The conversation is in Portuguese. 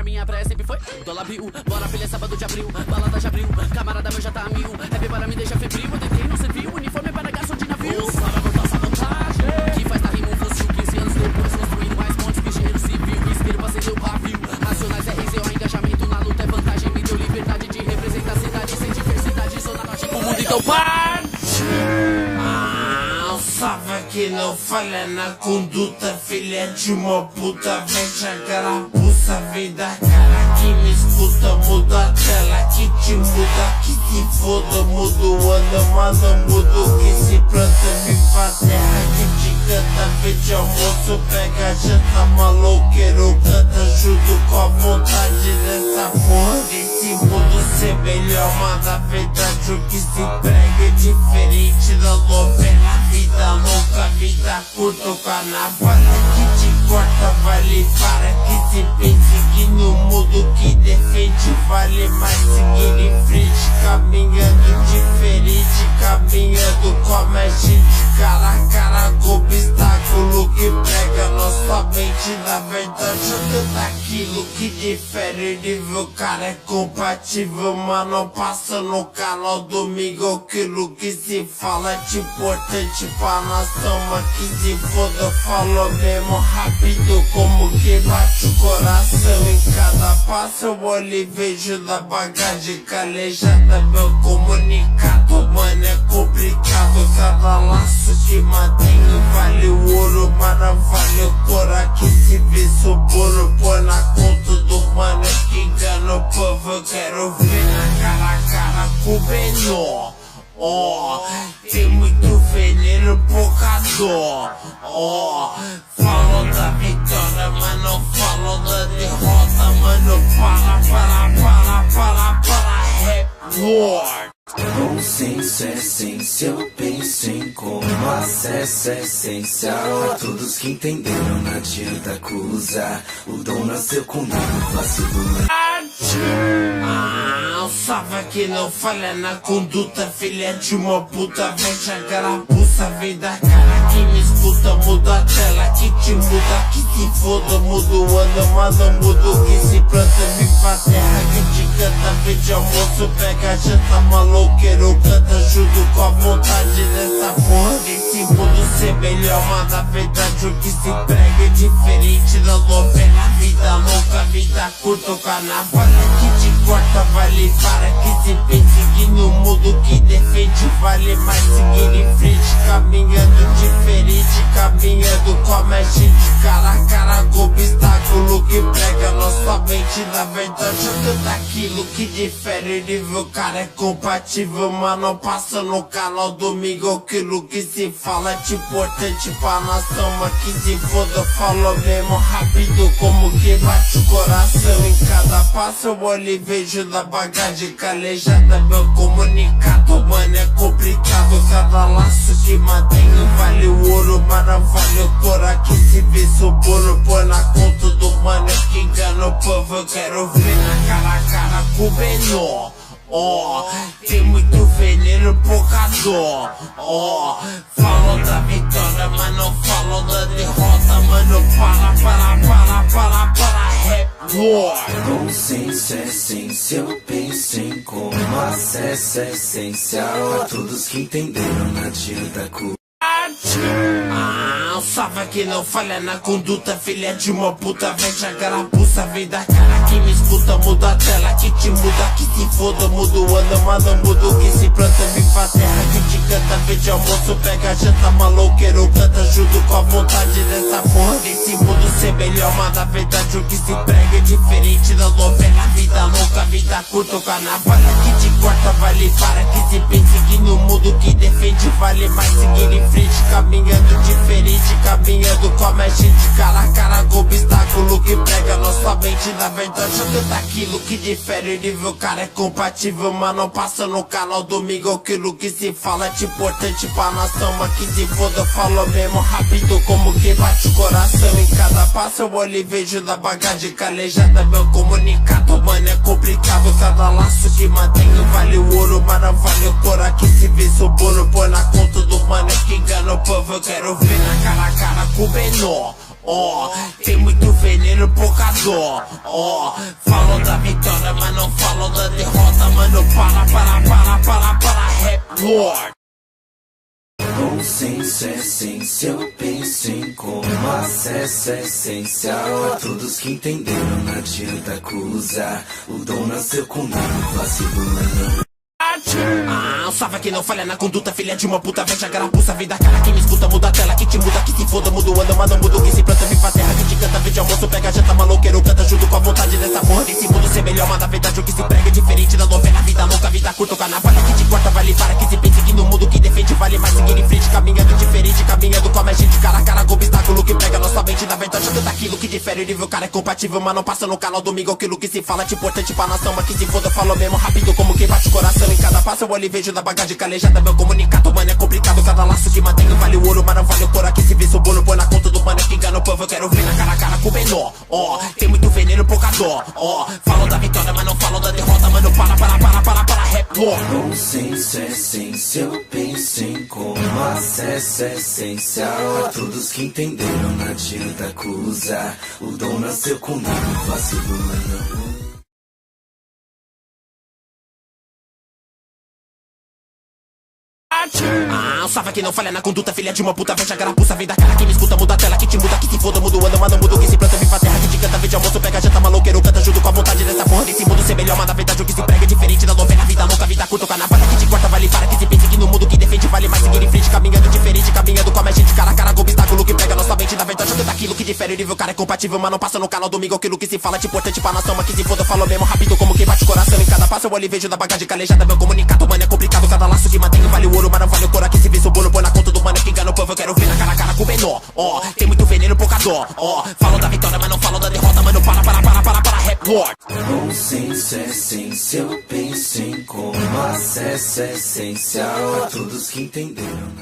ar, minha praia sempre foi dólar bill. Bora filha, sábado de abril, balada de abril. Camarada meu já tá a mil, rap para me deixar febril. Eu tentei, não serviu, uniforme para gasto de navio. Para voltar essa vantagem que faz da rima um fuzil. 15 anos depois construindo mais pontes que engenheiro civil. Isqueiro pra ser meu pavio. Racionais é RZ, o engajamento na luta é vantagem. Me deu liberdade de representar a cidade sem diversidade. Zona norte pro mundo, então parte. Salva que não falha na conduta, filha de uma puta, veste a carapuça, vem da cara que me escuta, muda a tela que te muda, que se foda, muda o ano, manda mudo, que se planta, me faz terra, que te canta, verde almoço, pega janta, maloqueiro, canta junto com a vontade dessa porra, desse mundo ser melhor, manda a verdade, o que se prega é diferente da novela. Vida louca, vida curta, o carnaval que te corta, vale para que se pense que no mundo que defende vale mais seguir em frente, caminhando diferente, caminhando com a mente cara a cara com obstáculo que prega nossa mente, na verdade tudo daquilo que difere, nível cara é compatível, mano, passa no canal domingo, aquilo que se fala é importante pra nação, mas que se foda, falo mesmo rápido, como que bate o coração, em cada passo eu olho e vejo na bagagem calejada, meu comunicado, mano, é complicado, cada laço que mantenho vale o ouro, mas não vale o cora, que se vê soboro, põe na conta do mano, que engana o povo, eu quero ver na cara a cara com o menor. Tem muito veneno, pouca dor. Falam da vitória, mas não falam da derrota. Mano, para, rap war. Consciência, essência, eu penso em como acesso é essencial. A todos que entenderam, não adianta acusar. O dom nasceu comigo, vacilo. Salva que não falha na conduta, filha de uma puta, veste a carapuça, vem da cara que me escuta, muda a tela que te muda, que se foda, muda o ano, manda mudo, que se planta, me faz terra, que te canta, verde almoço, pega janta, maloqueiro, canta junto com a vontade dessa porra, desse mundo ser melhor, mas na verdade o que se prega é diferente da novela, vida louca, vida curta, o carnaval que te corta, vale para que se pense que no mundo que defende vale mais seguir em frente, caminhando diferente, caminhando com a mente cara a cara com obstáculo que prega nossa mente, na verdade tudo daquilo que difere, nível cara é compatível, mano, passa no canal domingo, aquilo que se fala é importante pra nação, mas que se foda, falo mesmo rápido, como que bate o coração, em cada passo eu olho e vejo na bagagem calejada, meu comunicado, mano, é complicado, cada laço que mantenho vale o ouro, mas não vale o cora, que se vê soboro, põe na conta do mano, que engana o povo, eu quero ver na cara a cara com o menor. Tem muito veneno, pouca dor. Falam da vitória, mas não falam da derrota. Mano, para, rap war. Consciência, essência, eu penso em como acesso é essencial. A todos que entenderam, não adianta acusar. Salva que não falha na conduta, filha de uma puta, veste a carapuça, vem da cara que me escuta, muda a tela que te muda, que se foda, muda o ano, manda mudo, que se planta, me faz terra, que te canta, verde almoço, pega janta, maloqueiro, canta junto com a vontade dessa porra, desse mundo ser melhor, mas na verdade o que se prega é diferente da novela, vida louca, vida curta, o carnaval que te corta, vale para que se pense que no mundo que defende vale mais seguir em frente, caminhando diferente, caminhando com a mente cara a cara com obstáculo que prega nossa mente, na verdade tudo daquilo que difere, nível cara é compatível, mas não passa no canal domingo, aquilo que se fala é importante pra nação, mas que se foda, falo mesmo rápido, como que bate o coração, em cada passo eu olho e vejo na bagagem calejada, meu comunicado, mano, é complicado, cada laço que mantenho vale o ouro, mas não vale o cora, que se vê soboro, põe na conta do mano, que engana o povo, eu quero ver na cara a cara com o menor. Tem muito veneno, pouca dor. Falou da vitória, mas não falou da derrota. Mano, para, rap lord. Consciência, essência, eu penso em como acesso é essencial. A todos que entenderam, não adianta acusar. O dom nasceu comigo, vacilando. Salve que não falha na conduta, filha de uma puta, veja a garapuça, vem da cara que me escuta, muda a tela, que te muda, que se foda, muda o ano, mas não muda o que se planta, viva a terra, que te canta, verde almoço, pega janta, maloqueiro, canta junto com a vontade dessa porra, desse mundo ser melhor, mas na verdade o que se prega é diferente da novela, vida louca, vida curta, o carnaval que te corta, vale para, que se pense que no mundo que defende, vale mais seguir em frente, caminhando diferente, caminhando com a gente, cara a cara, com obstáculo que prega nossa mente, na verdade canta aquilo que difere, nível cara é compatível, mas não passa no canal domingo, aquilo que se fala, é importante pra nação, mas que se foda, falou mesmo rápido, como quem bate o coração, em cada passo eu olho e vejo da bagagem calejada, meu comunicado, mano, é complicado. Cada laço que mantenho vale o ouro, mas não vale o cor. Aqui se vê o bolo, põe na conta do mano que engana o povo. Eu quero ver na cara a cara com o menor. Tem muito veneno, pouca dó. Falou da vitória, mas não falou da derrota. Mano, para, rap lord. Consciência, essência, eu penso em como acesso é essencial. A todos que entenderam, não adianta acusar. O dom nasceu comigo, vacilando. Salve que não falha na conduta, filha de uma puta, veja a garapuça, vem da cara que me escuta, muda a tela, que te muda, que se foda, muda o ano, mas não muda o que se planta, viva a terra, que te canta, verde almoço, pega janta, maloqueiro, canta junto com a vontade dessa porra, desse mundo ser melhor, mas na verdade o que se prega é diferente da novela, vida louca, vida curta, o carnaval que te corta, vale para, que se pense que no mundo que defende, vale mais seguir em frente, caminhando diferente, caminhando com a gente, cara a cara, com obstáculo que pega nossa mente, na verdade canta aquilo que difere, nível cara é compatível, mas não passa no canal domingo, aquilo que se fala, é importante pra nação, mas que se foda, falou mesmo rápido, como quem bate o coração, em cada passo eu olho e vejo da bagagem calejada, meu comunicado, mano, é complicado, cada laço que mantenho vale o ouro, mas não vale o cor, aqui se vê o bolo, põe na conta do mano que engana o povo, eu quero ver na cara a cara com o menor. Tem muito veneno, pouca dó. Falou da vitória, mas não falou da derrota. Mano, para, rap lord. Consciência, essência, eu penso em como acesso é essencial. A todos que entenderam,